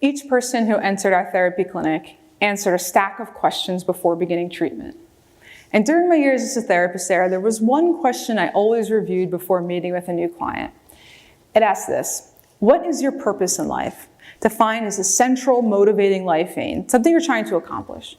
Each person who entered our therapy clinic answered a stack of questions before beginning treatment. And during my years as a therapist there was one question I always reviewed before meeting with a new client. It asked this: what is your purpose in life? Defined as a central motivating life aim, something you're trying to accomplish.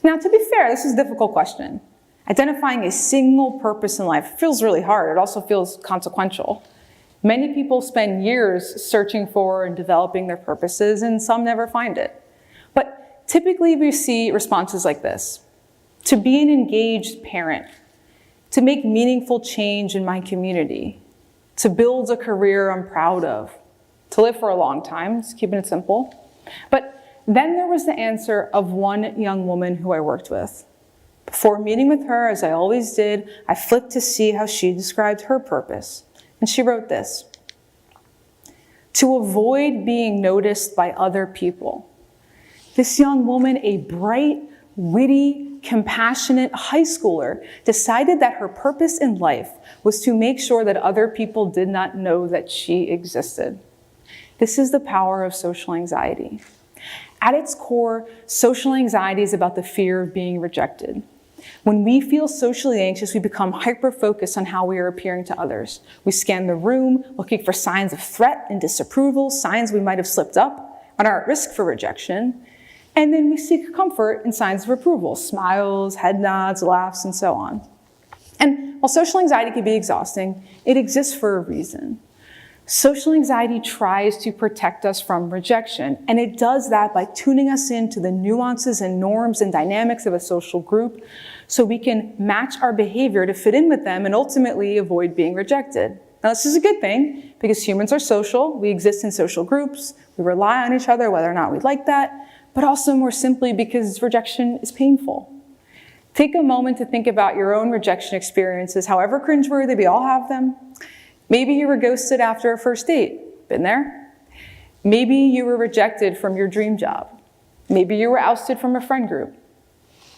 Now, to be fair, this is a difficult question. Identifying a single purpose in life feels really hard. It also feels consequential. Many people spend years searching for and developing their purposes, and some never find it. But typically we see responses like this: to be an engaged parent, to make meaningful change in my community, to build a career I'm proud of, to live for a long time, just keeping it simple. But then there was the answer of one young woman who I worked with. Before meeting with her, as I always did, I flipped to see how she described her purpose. And she wrote this: to avoid being noticed by other people. This young woman, a bright, witty, compassionate high schooler, decided that her purpose in life was to make sure that other people did not know that she existed. This is the power of social anxiety. At its core, social anxiety is about the fear of being rejected. When we feel socially anxious, we become hyper-focused on how we are appearing to others. We scan the room, looking for signs of threat and disapproval, signs we might have slipped up and are at risk for rejection. And then we seek comfort in signs of approval, smiles, head nods, laughs, and so on. And while social anxiety can be exhausting, it exists for a reason. Social anxiety tries to protect us from rejection, and it does that by tuning us into the nuances and norms and dynamics of a social group so we can match our behavior to fit in with them and ultimately avoid being rejected. Now, this is a good thing because humans are social. We exist in social groups. We rely on each other whether or not we like that, but also more simply because rejection is painful. Take a moment to think about your own rejection experiences, however cringeworthy, we all have them. Maybe you were ghosted after a first date. Been there? Maybe you were rejected from your dream job. Maybe you were ousted from a friend group.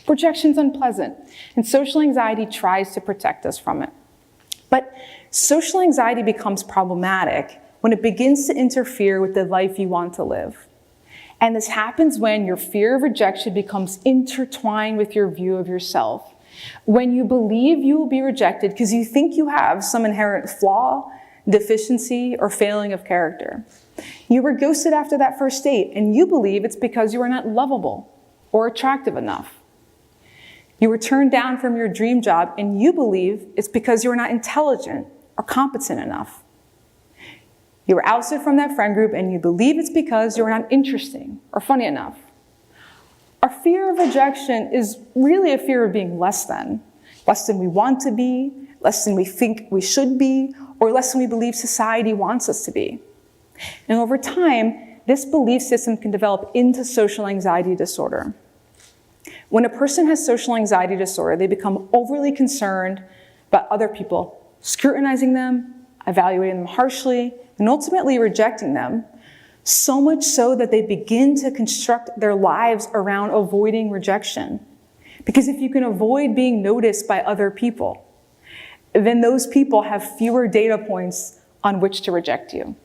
Rejection's unpleasant, and social anxiety tries to protect us from it. But social anxiety becomes problematic when it begins to interfere with the life you want to live. And this happens when your fear of rejection becomes intertwined with your view of yourself. When you believe you will be rejected because you think you have some inherent flaw, deficiency, or failing of character. You were ghosted after that first date, and you believe it's because you are not lovable or attractive enough. You were turned down from your dream job, and you believe it's because you are not intelligent or competent enough. You were ousted from that friend group, and you believe it's because you are not interesting or funny enough. Our fear of rejection is really a fear of being less than we want to be, less than we think we should be, or less than we believe society wants us to be. And over time, this belief system can develop into social anxiety disorder. When a person has social anxiety disorder, they become overly concerned about other people, scrutinizing them, evaluating them harshly, and ultimately rejecting them. So much so that they begin to construct their lives around avoiding rejection. Because if you can avoid being noticed by other people, then those people have fewer data points on which to reject you.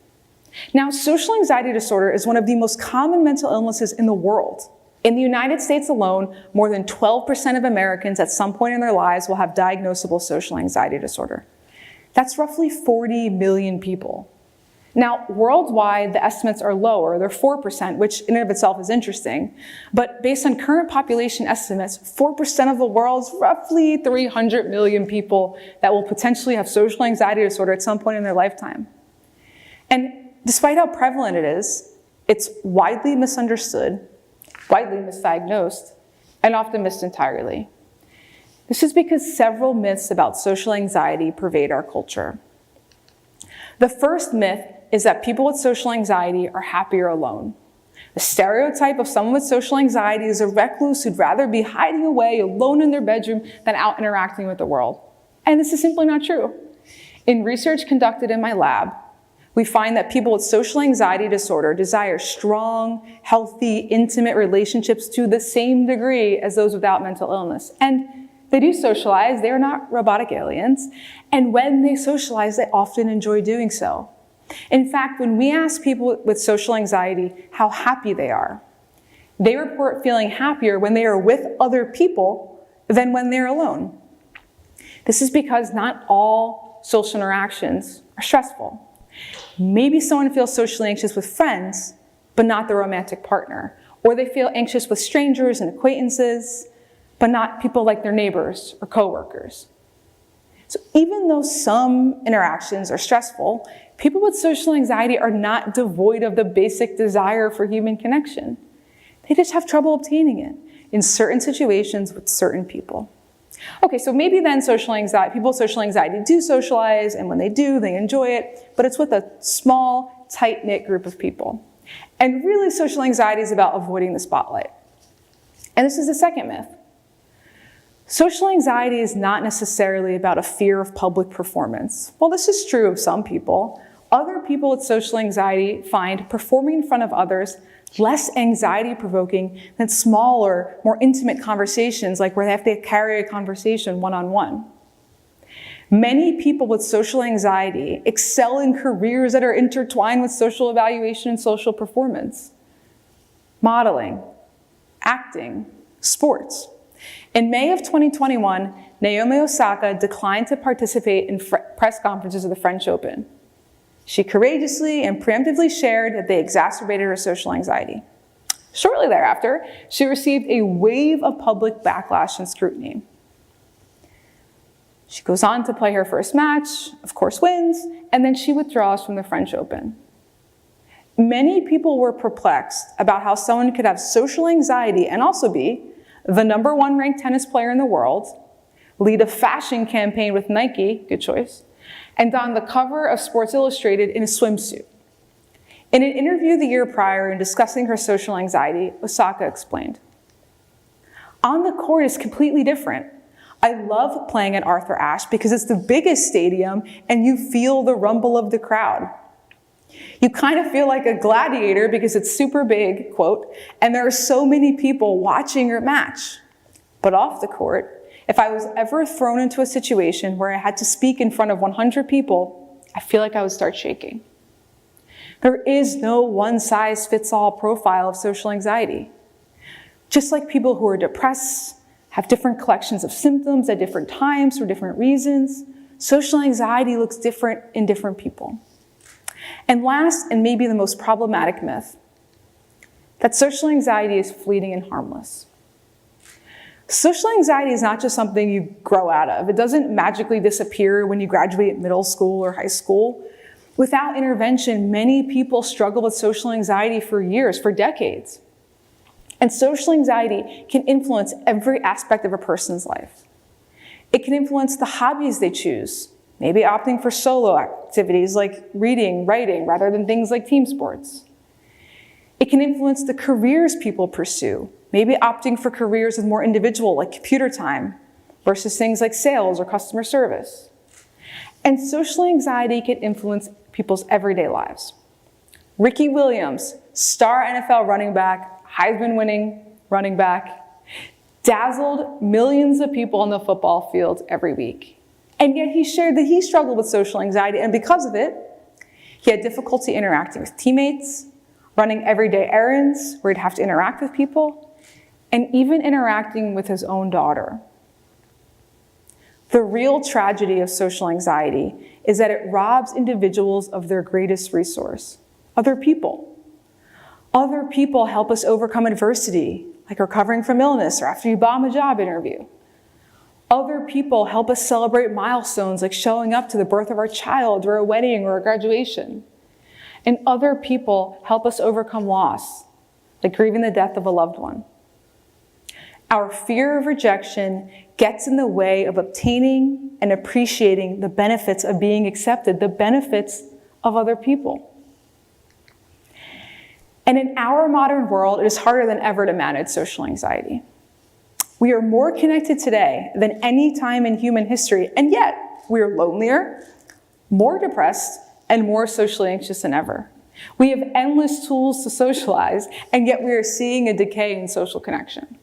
Now, social anxiety disorder is one of the most common mental illnesses in the world. In the United States alone, more than 12% of Americans at some point in their lives will have diagnosable social anxiety disorder. That's roughly 40 million people. Now, worldwide, the estimates are lower. They're 4%, which in and of itself is interesting. But based on current population estimates, 4% of the world's roughly 300 million people that will potentially have social anxiety disorder at some point in their lifetime. And despite how prevalent it is, it's widely misunderstood, widely misdiagnosed, and often missed entirely. This is because several myths about social anxiety pervade our culture. The first myth is that people with social anxiety are happier alone. The stereotype of someone with social anxiety is a recluse who'd rather be hiding away alone in their bedroom than out interacting with the world. And this is simply not true. In research conducted in my lab, we find that people with social anxiety disorder desire strong, healthy, intimate relationships to the same degree as those without mental illness. And they do socialize, they are not robotic aliens. And when they socialize, they often enjoy doing so. In fact, when we ask people with social anxiety how happy they are, they report feeling happier when they are with other people than when they're alone. This is because not all social interactions are stressful. Maybe someone feels socially anxious with friends, but not their romantic partner. Or they feel anxious with strangers and acquaintances, but not people like their neighbors or coworkers. So even though some interactions are stressful, people with social anxiety are not devoid of the basic desire for human connection. They just have trouble obtaining it in certain situations with certain people. Okay, so maybe then people with social anxiety do socialize, and when they do, they enjoy it, but it's with a small, tight-knit group of people. And really, social anxiety is about avoiding the spotlight. And this is the second myth. Social anxiety is not necessarily about a fear of public performance. While this is true of some people, other people with social anxiety find performing in front of others less anxiety-provoking than smaller, more intimate conversations, like where they have to carry a conversation one-on-one. Many people with social anxiety excel in careers that are intertwined with social evaluation and social performance. Modeling, acting, sports. In May of 2021, Naomi Osaka declined to participate in press conferences of the French Open. She courageously and preemptively shared that they exacerbated her social anxiety. Shortly thereafter, she received a wave of public backlash and scrutiny. She goes on to play her first match, of course wins, and then she withdraws from the French Open. Many people were perplexed about how someone could have social anxiety and also be the #1 ranked tennis player in the world, lead a fashion campaign with Nike, good choice, and on the cover of Sports Illustrated in a swimsuit. In an interview the year prior in discussing her social anxiety, Osaka explained, "On the court is completely different. I love playing at Arthur Ashe because it's the biggest stadium and you feel the rumble of the crowd. You kind of feel like a gladiator because it's super big, quote, and there are so many people watching your match. But off the court, if I was ever thrown into a situation where I had to speak in front of 100 people, I feel like I would start shaking." There is no one-size-fits-all profile of social anxiety. Just like people who are depressed have different collections of symptoms at different times for different reasons, social anxiety looks different in different people. And last, and maybe the most problematic myth, that social anxiety is fleeting and harmless. Social anxiety is not just something you grow out of. It doesn't magically disappear when you graduate middle school or high school. Without intervention, many people struggle with social anxiety for years, for decades. And social anxiety can influence every aspect of a person's life. It can influence the hobbies they choose, maybe opting for solo activities like reading, writing, rather than things like team sports. It can influence the careers people pursue, maybe opting for careers with more individual, like computer time, versus things like sales or customer service. And social anxiety can influence people's everyday lives. Ricky Williams, star NFL running back, Heisman-winning running back, dazzled millions of people on the football field every week. And yet he shared that he struggled with social anxiety, and because of it, he had difficulty interacting with teammates, running everyday errands where he'd have to interact with people, and even interacting with his own daughter. The real tragedy of social anxiety is that it robs individuals of their greatest resource, other people. Other people help us overcome adversity, like recovering from illness or after you bomb a job interview. Other people help us celebrate milestones like showing up to the birth of our child or a wedding or a graduation. And other people help us overcome loss, like grieving the death of a loved one. Our fear of rejection gets in the way of obtaining and appreciating the benefits of being accepted, the benefits of other people. And in our modern world, it is harder than ever to manage social anxiety. We are more connected today than any time in human history, and yet we are lonelier, more depressed, and more socially anxious than ever. We have endless tools to socialize, and yet we are seeing a decay in social connection.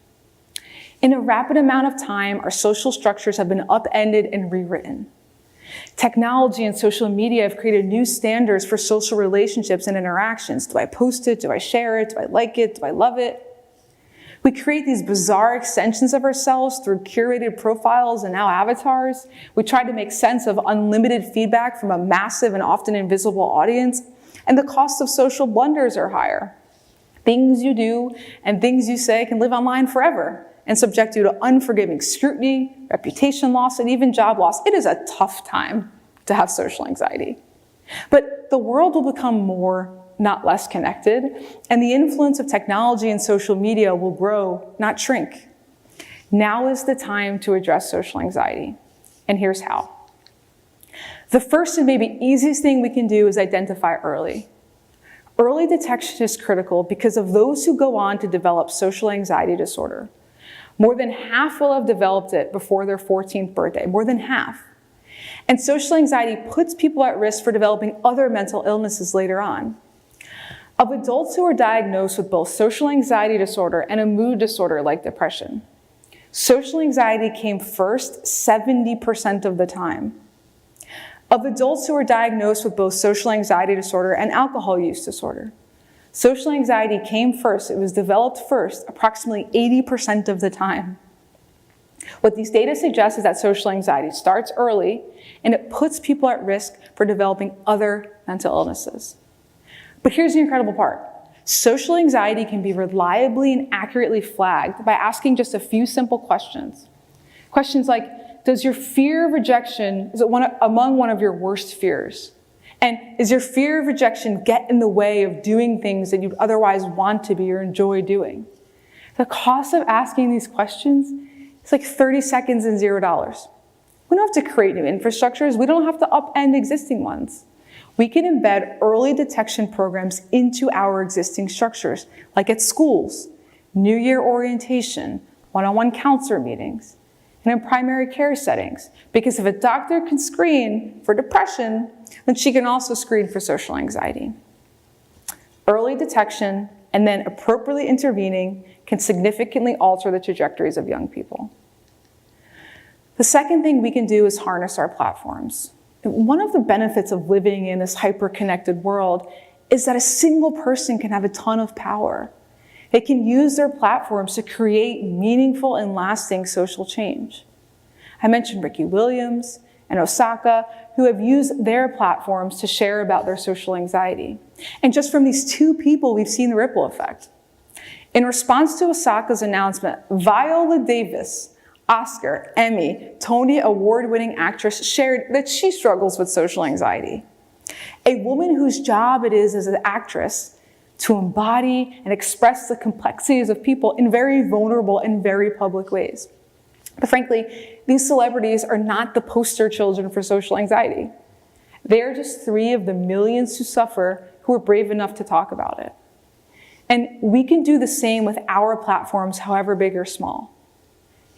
In a rapid amount of time, our social structures have been upended and rewritten. Technology and social media have created new standards for social relationships and interactions. Do I post it? Do I share it? Do I like it? Do I love it? We create these bizarre extensions of ourselves through curated profiles and now avatars. We try to make sense of unlimited feedback from a massive and often invisible audience, and the cost of social blunders are higher. Things you do and things you say can live online forever and subject you to unforgiving scrutiny, reputation loss, and even job loss. It is a tough time to have social anxiety. But the world will become more, not less connected, and the influence of technology and social media will grow, not shrink. Now is the time to address social anxiety, and here's how. The first and maybe easiest thing we can do is identify early. Early detection is critical because of those who go on to develop social anxiety disorder. More than half will have developed it before their 14th birthday, more than half. And social anxiety puts people at risk for developing other mental illnesses later on. Of adults who are diagnosed with both social anxiety disorder and a mood disorder like depression, social anxiety came first 70% of the time. Of adults who are diagnosed with both social anxiety disorder and alcohol use disorder, social anxiety came first. It was developed first approximately 80% of the time. What these data suggest is that social anxiety starts early and it puts people at risk for developing other mental illnesses. But here's the incredible part. Social anxiety can be reliably and accurately flagged by asking just a few simple questions. Questions like, does your fear of rejection, is it among one of your worst fears? And is your fear of rejection get in the way of doing things that you'd otherwise want to be or enjoy doing? The cost of asking these questions is like 30 seconds and $0. We don't have to create new infrastructures. We don't have to upend existing ones. We can embed early detection programs into our existing structures, like at schools, New Year orientation, one-on-one counselor meetings, and in primary care settings. Because if a doctor can screen for depression, then she can also screen for social anxiety. Early detection and then appropriately intervening can significantly alter the trajectories of young people. The second thing we can do is harness our platforms. One of the benefits of living in this hyper-connected world is that a single person can have a ton of power. They can use their platforms to create meaningful and lasting social change. I mentioned Ricky Williams and Osaka, who have used their platforms to share about their social anxiety. And just from these two people, we've seen the ripple effect. In response to Osaka's announcement, Viola Davis, Oscar, Emmy, Tony award-winning actress, shared that she struggles with social anxiety. A woman whose job it is as an actress to embody and express the complexities of people in very vulnerable and very public ways. But frankly, these celebrities are not the poster children for social anxiety. They are just 3 of the millions who suffer who are brave enough to talk about it. And we can do the same with our platforms, however big or small.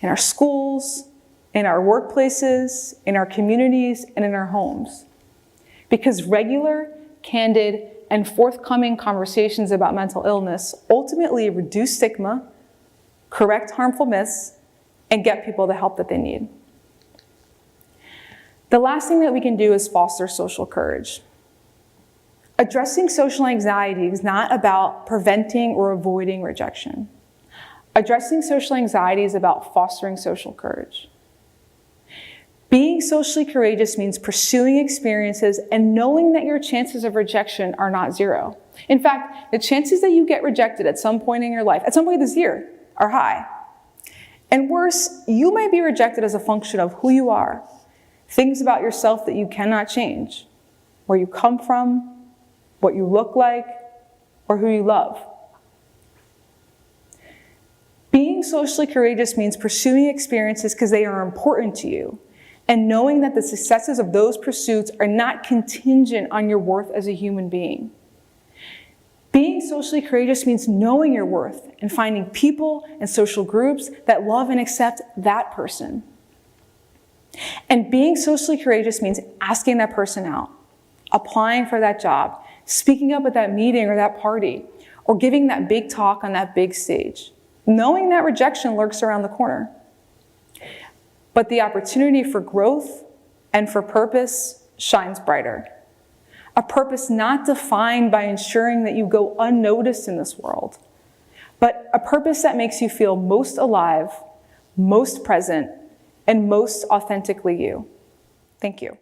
In our schools, in our workplaces, in our communities, and in our homes. Because regular, candid, and forthcoming conversations about mental illness ultimately reduce stigma, correct harmful myths, and get people the help that they need. The last thing that we can do is foster social courage. Addressing social anxiety is not about preventing or avoiding rejection. Addressing social anxiety is about fostering social courage. Being socially courageous means pursuing experiences and knowing that your chances of rejection are not 0. In fact, the chances that you get rejected at some point in your life, at some point this year, are high. And worse, you may be rejected as a function of who you are, things about yourself that you cannot change, where you come from, what you look like, or who you love. Being socially courageous means pursuing experiences because they are important to you, and knowing that the successes of those pursuits are not contingent on your worth as a human being. Being socially courageous means knowing your worth and finding people and social groups that love and accept that person. And being socially courageous means asking that person out, applying for that job, speaking up at that meeting or that party, or giving that big talk on that big stage, knowing that rejection lurks around the corner. But the opportunity for growth and for purpose shines brighter. A purpose not defined by ensuring that you go unnoticed in this world, but a purpose that makes you feel most alive, most present, and most authentically you. Thank you.